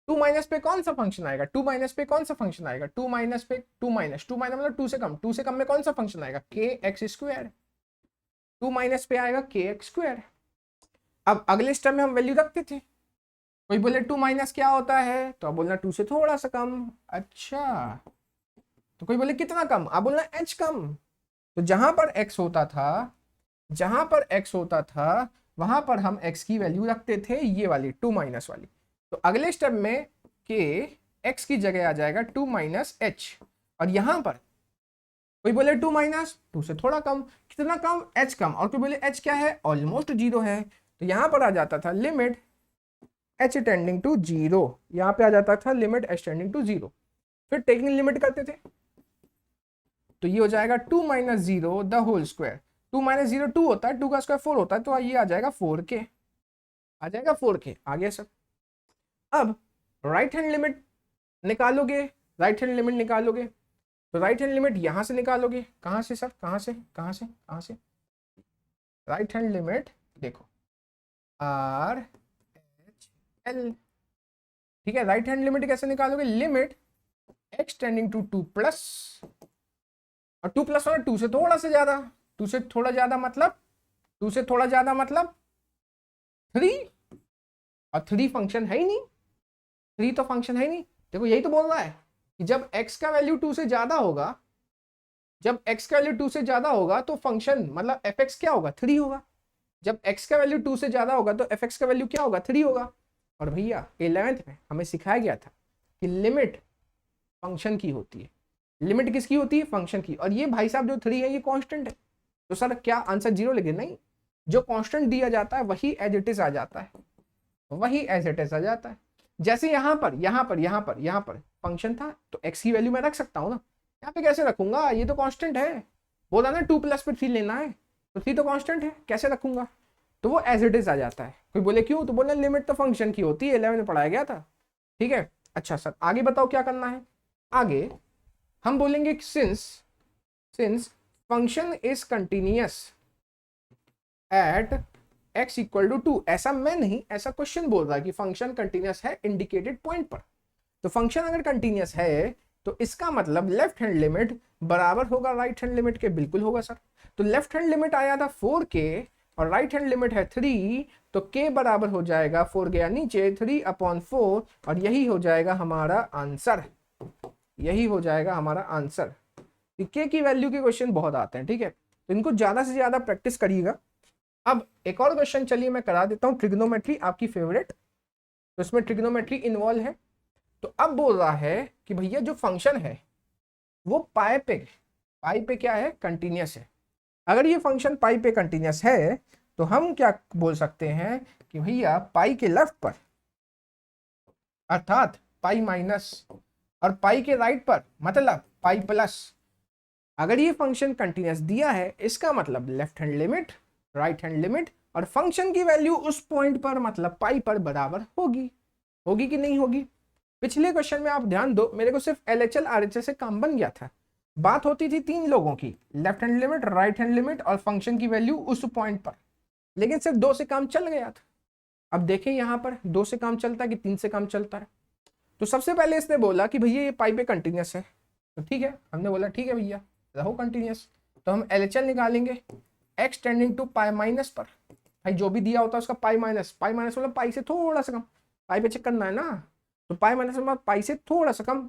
2 माइनस पे कौन सा फंक्शन आएगा? 2 माइनस पे कौन सा फंक्शन आएगा? 2 माइनस पे 2 माइनस, 2 माइनस मतलब 2 से कम, 2 से कम में कौन सा फंक्शन आएगा? kx²। 2 माइनस पे आएगा kx²। अब अगले स्टेप में हम वैल्यू रखते थे, कोई बोले 2 माइनस क्या होता है, तो आप बोलना 2 से थोड़ा सा कम। अच्छा, तो कोई बोले कितना कम, आप बोलना h कम। तो जहां पर x होता था, जहां पर x होता था वहां पर हम x की वैल्यू रखते थे ये वाली 2 माइनस वाली। तो अगले स्टेप में के x की जगह आ जाएगा 2 माइनस एच, और यहां पर कोई बोले 2 माइनस 2 से थोड़ा कम, कितना कम, h कम, और कोई बोले h क्या है, ऑलमोस्ट जीरो है। तो यहां पर आ जाता था limit h tending to zero, यहां पे आ जाता था limit h tending to zero. फिर टेकिंग लिमिट करते थे, तो ये हो जाएगा 2 minus zero the whole square. 2 minus zero 2 होता है, 2 का स्क्वायर 4 होता है, तो ये आ जाएगा 4k, आ जाएगा 4k। आ गया सर। अब राइट हैंड लिमिट निकालोगे, राइट हैंड लिमिट निकालोगे, तो राइट हैंड लिमिट यहां से निकालोगे, कहां से सर, कहां से, कहां से, कहां से, राइट हैंड लिमिट देखो आर एच एल, ठीक है। राइट हैंड लिमिट कैसे निकालोगे, limit x tending to 2 plus, और 2 प्लस वाला 2 से थोड़ा सा ज्यादा, 2 से थोड़ा ज्यादा मतलब, 2 से थोड़ा ज्यादा मतलब 3, और 3 फंक्शन है ही नहीं, 3 तो फंक्शन है ही नहीं। देखो यही तो बोल रहा है कि जब x का वैल्यू 2 से ज्यादा होगा, जब x का वैल्यू 2 से ज्यादा होगा तो फंक्शन मतलब fx क्या होगा, 3 होगा। जब x का वैल्यू 2 से ज्यादा होगा तो fx का वैल्यू क्या होगा, 3 होगा। और भैया 11th में हमें सिखाया गया था कि लिमिट फंक्शन की होती है, लिमिट किसकी होती है, फंक्शन की। और ये भाई साहब जो 3 है ये कांस्टेंट है, तो सर क्या आंसर जीरो लिखे, नहीं, जो कांस्टेंट दिया जाता है वही एज इट इज आ जाता है, वही एज इट इज आ जाता है। जैसे यहाँ पर फंक्शन था तो x की वैल्यू मैं रख सकता हूँ ना, यहाँ पे कैसे रखूंगा, ये तो कांस्टेंट है, बोला ना 2 प्लस पे 3 लेना है, तो 3 तो कांस्टेंट है, कैसे रखूंगा, तो वो एज इट इज आ जाता है। कोई बोले क्यों, तो बोले लिमिट तो फंक्शन की होती है, 11 में पढ़ाया गया था, ठीक है। अच्छा सर आगे बताओ क्या करना है। आगे हम बोलेंगे since function is continuous at x equal to 2, ऐसा मैं नहीं, ऐसा क्वेश्चन बोल रहा है कि फंक्शन कंटिन्यूअस है इंडिकेटेड पॉइंट पर। तो फंक्शन अगर कंटिन्यूअस है तो इसका मतलब लेफ्ट हैंड लिमिट बराबर होगा राइट हैंड लिमिट के, बिल्कुल होगा सर। तो लेफ्ट हैंड लिमिट आया था 4k और राइट हैंड लिमिट है 3, तो k बराबर हो जाएगा 4 गया नीचे 3/4, और यही हो जाएगा हमारा आंसर, यही हो जाएगा हमारा आंसर। k की वैल्यू के क्वेश्चन बहुत आते हैं, ठीक है, तो इनको ज्यादा से ज्यादा प्रैक्टिस करिएगा। अब एक और क्वेश्चन चलिए मैं करा देता हूं, ट्रिग्नोमेट्री आपकी फेवरेट, तो इसमें ट्रिग्नोमेट्री इन्वॉल्व है। तो अब बोल रहा है कि भैया जो फंक्शन है वो पाई पे क्या है, कंटिन्यूअस है। अगर ये फंक्शन पाई पे कंटिन्यूअस है तो हम क्या बोल सकते हैं कि भैया पाई के लेफ्ट पर अर्थात पाई माइनस, और पाई के राइट पर मतलब पाई प्लस, अगर ये फंक्शन कंटिन्यूअस दिया है इसका मतलब left hand limit right hand limit और फंक्शन की वैल्यू उस पॉइंट पर मतलब पाई पर बराबर होगी, होगी कि नहीं होगी। पिछले क्वेश्चन में आप ध्यान दो, मेरे को सिर्फ LHL RHS से काम बन गया था, बात होती थी 3 लोगों की, left hand limit right hand limit और फंक्शन की वैल्यू उस पॉइंट पर, लेकिन सिर्फ 2 से काम चल गया था। अब देखें यहाँ पर 2 से काम चलता है कि 3 से काम चलता है। तो सबसे पहले इसने बोला कि भैया ये पाई पे कंटिन्यूअस है, तो ठीक है, हमने बोला ठीक है भैया रहो कंटिन्यूअस, तो हम LHL निकालेंगे x tending to pi minus पर, भाई जो भी दिया होता है उसका पाई माइनस मतलब पाई से थोड़ा सा कम, पाई पे चेक करना है ना, तो पाई माइनस मतलब पाई से थोड़ा सा कम,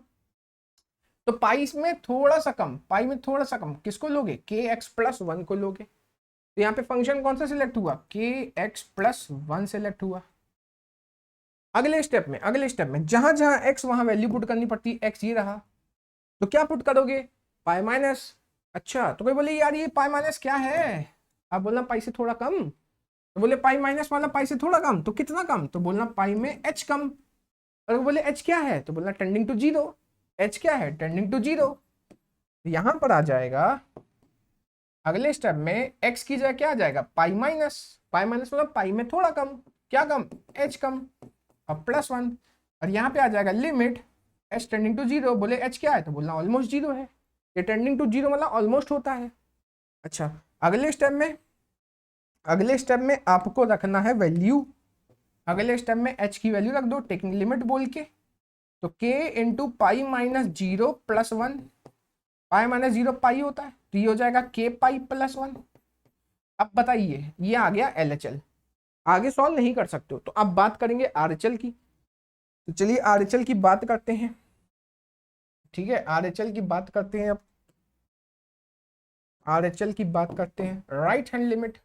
तो पाई में थोड़ा सा कम, पाई में थोड़ा सा कम किसको लोगे, kx+1 को लोगे। तो यहाँ पे फंक्शन कौन सा सिलेक्ट हुआ, kx+1 सिलेक्ट हुआ। अगले स्टेप में जहां जहां x वहां वैल्यू पुट करनी पड़ती है, x ये रहा, तो क्या पुट करोगे, पाई माइनस। अच्छा तो कोई बोले यार ये पाई माइनस क्या है, आप बोलना पाई से थोड़ा कम, तो बोले पाई माइनस वाला पाई से थोड़ा कम, तो कितना कम, तो बोलना पाई में h कम। और बोले h क्या है, तो बोलना टेंडिंग टू जीरो, h क्या है, टेंडिंग टू जीरो। यहां पर आ जाएगा अगले स्टेप में x की जगह क्या आ जाएगा, पाई माइनस मतलब पाई में थोड़ा कम, क्या कम, h कम, और +1, और यहाँ पे आ जाएगा limit h tending to zero, बोले h क्या है, तो बोलना ऑलमोस्ट जीरो है, ये टेंडिंग टू जीरो मतलब ऑलमोस्ट होता है। अच्छा अगले स्टेप में आपको रखना है वैल्यू, अगले स्टेप में h की वैल्यू रख दो टेकिंग लिमिट बोल के, तो k into pi minus 0+1, pi minus 0 पाई होता है, तो ये हो जाएगा k पाई +1। अब बताइए ये आ गया LHL, आगे सॉल्व नहीं कर सकते हो, तो अब बात करेंगे RHL की। तो चलिए RHL की बात करते हैं, ठीक है, RHL की बात करते हैं। अब RHL की बात करते हैं, राइट हैंड लिमिट,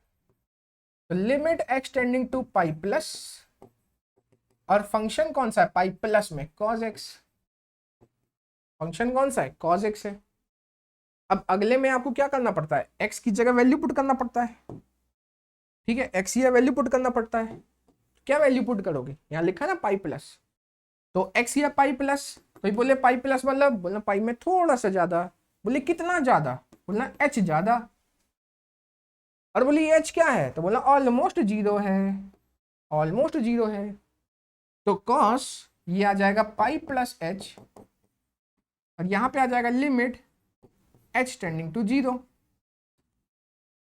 तो limit x tending to pi plus, और फंक्शन कौन सा है पाई प्लस में, cos x, फंक्शन कौन सा है cos x है। अब अगले में आपको क्या करना पड़ता है, x की जगह वैल्यू पुट करना पड़ता है, ठीक है, x या वैल्यू पुट करना पड़ता है। क्या वैल्यू पुट करोगे, यहाँ लिखा ना पाई प्लस, तो x या पाई प्लस, तो बोले पाई प्लस मतलब बोलना पाई में थोड़ा सा ज्यादा, बोले कितना ज्यादा, बोलना h ज्यादा, और बोली h क्या है, तो बोला ऑलमोस्ट जीरो है, ऑलमोस्ट जीरो है। तो cos ये आ जाएगा पाई प्लस h, और यहां पे आ जाएगा limit h tending to zero.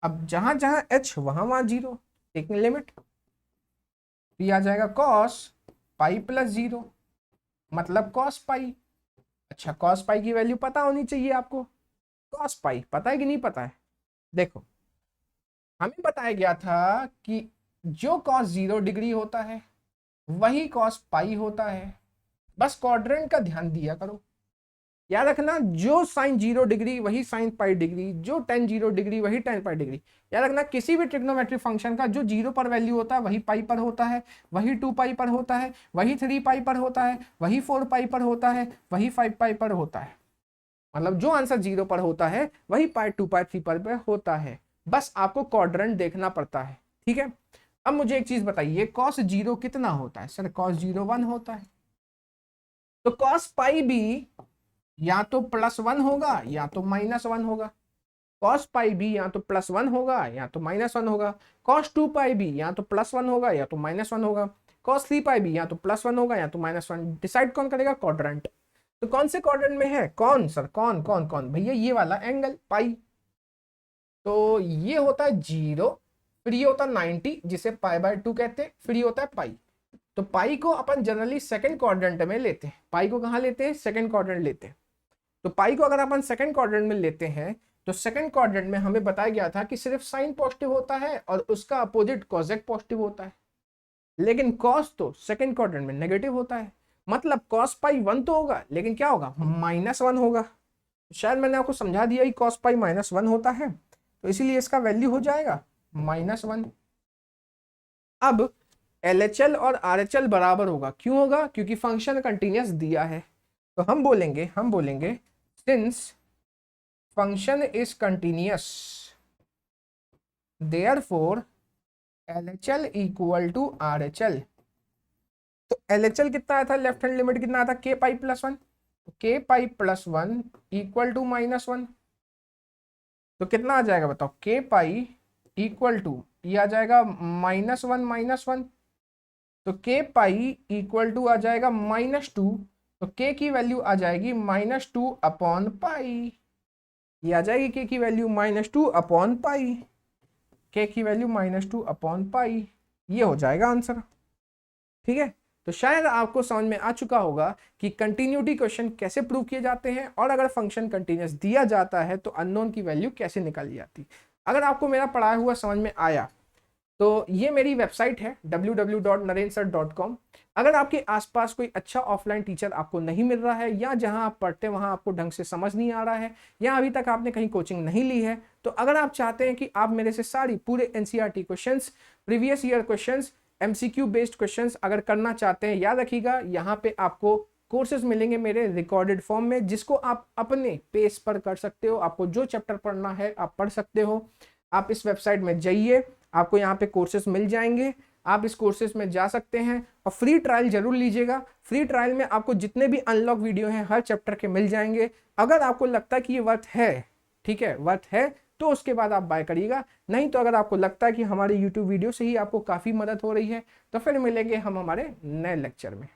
अब जहां जहां h वहां वहां जीरो, टेकिंग लिमिट, तो ये आ जाएगा cos पाई प्लस जीरो, मतलब cos पाई। अच्छा, cos पाई की वैल्यू पता होनी चाहिए आपको, cos पाई पता है कि नहीं पता है। देखो हमें बताया गया था कि जो cos 0 डिग्री होता है वही cos पाई होता है, बस क्वाड्रेंट का ध्यान दिया करो, याद रखना जो साइन 0 डिग्री वही साइन पाई डिग्री, जो tan 0 डिग्री वही tan पाई डिग्री। याद रखना किसी भी ट्रिग्नोमेट्रिक फंक्शन का जो 0 पर वैल्यू होता है वही पाई पर होता है, वही 2 पाई पर होता है, वही 3 पाई पर होता है, वही 4 पाई पर होता है, वही 5 पाई पर होता है। मतलब जो आंसर 0 पर होता है वही पाई 2 पाई 3 पाई पर होता है, बस आपको क्वाड्रेंट देखना पड़ता है, ठीक है। अब मुझे एक चीज बताइए, cos 0 कितना होता है, सर cos 0 1 होता है, तो cos पाई भी या तो +1 होगा या तो -1 होगा, cos पाई भी या तो +1 होगा या तो -1 होगा, cos 2 पाई भी या तो +1 होगा या तो -1 होगा, cos 3 पाई भी या तो +1 होगा या तो -1। डिसाइड कौन करेगा, क्वाड्रेंट। तो कौन से क्वाड्रेंट में है, कौन सर, कौन कौन कौन भैया, ये वाला एंगल पाई, तो ये होता है 0, फिर ये होता है 90 जिसे π/2 कहते हैं, फिर ये होता है पाई। तो पाई को अपन जनरली सेकंड क्वाड्रेंट में लेते हैं, पाई को कहाँ लेते हैं, सेकंड क्वाड्रेंट लेते हैं। तो पाई को अगर अपन सेकंड क्वाड्रेंट में लेते हैं तो सेकंड क्वाड्रेंट में हमें बताया गया था कि सिर्फ साइन पॉजिटिव होता है और उसका अपोजिट कॉसेक पॉजिटिव होता है, लेकिन कॉस तो सेकंड क्वाड्रेंट में नेगेटिव होता है, मतलब cos पाई 1 तो होगा लेकिन क्या होगा, -1 होगा। शायद मैंने आपको समझा दिया कि cos पाई -1 होता है, तो इसीलिए इसका वैल्यू हो जाएगा -1। अब LHL और RHL बराबर होगा, क्यों होगा, क्योंकि फंक्शन कंटिन्यूअस दिया है। तो हम बोलेंगे since function is continuous therefore LHL equal to RHL। तो LHL कितना आया था, लेफ्ट हैंड लिमिट कितना आया था, k pi +1, k pi +1 equal to -1, तो कितना आ जाएगा बताओ, k पाई इक्वल टू ये आ जाएगा -1, तो k पाई इक्वल टू आ जाएगा -2, तो k की वैल्यू आ जाएगी -2 अपॉन पाई, ये आ जाएगी k की वैल्यू -2 अपॉन पाई, k की वैल्यू -2 अपॉन पाई, ये हो जाएगा आंसर, ठीक है। तो शायद आपको समझ में आ चुका होगा कि कंटिन्यूटी क्वेश्चन कैसे प्रूव किए जाते हैं, और अगर फंक्शन कंटिन्यूअस दिया जाता है तो अननोन की वैल्यू कैसे निकाली जाती। अगर आपको मेरा पढ़ाया हुआ समझ में आया तो ये मेरी वेबसाइट है www.narensir.com। अगर आपके आसपास कोई अच्छा ऑफलाइन टीचर आपको नहीं मिल रहा है, या जहां आप पढ़ते हैं वहां आपको ढंग से समझ नहीं आ रहा है, या अभी तक आपने कहीं कोचिंग नहीं ली है, तो अगर आप चाहते हैं कि आप मेरे से सारी पूरे NCERT questions, previous year questions, MCQ based questions अगर करना चाहते हैं, याद रखिएगा यहाँ पे आपको कोर्सेज मिलेंगे मेरे रिकॉर्डेड फॉर्म में, जिसको आप अपने पेस पर कर सकते हो। आपको जो चैप्टर पढ़ना है आप पढ़ सकते हो। आप इस वेबसाइट में जाइए, आपको यहाँ पे कोर्सेज मिल जाएंगे, आप इस कोर्सेज में जा सकते हैं, और फ्री ट्रायल जरूर लीजिएगा। फ्री ट्रायल में आपको जितने भी अनलॉक वीडियो हैं हर चैप्टर के मिल जाएंगे। अगर आपको लगता है कि ये वर्थ है, ठीक है, वर्थ है, तो उसके बाद आप बाय करिएगा। नहीं तो अगर आपको लगता है कि हमारे YouTube वीडियो से ही आपको काफ़ी मदद हो रही है, तो फिर मिलेंगे हम हमारे नए लेक्चर में।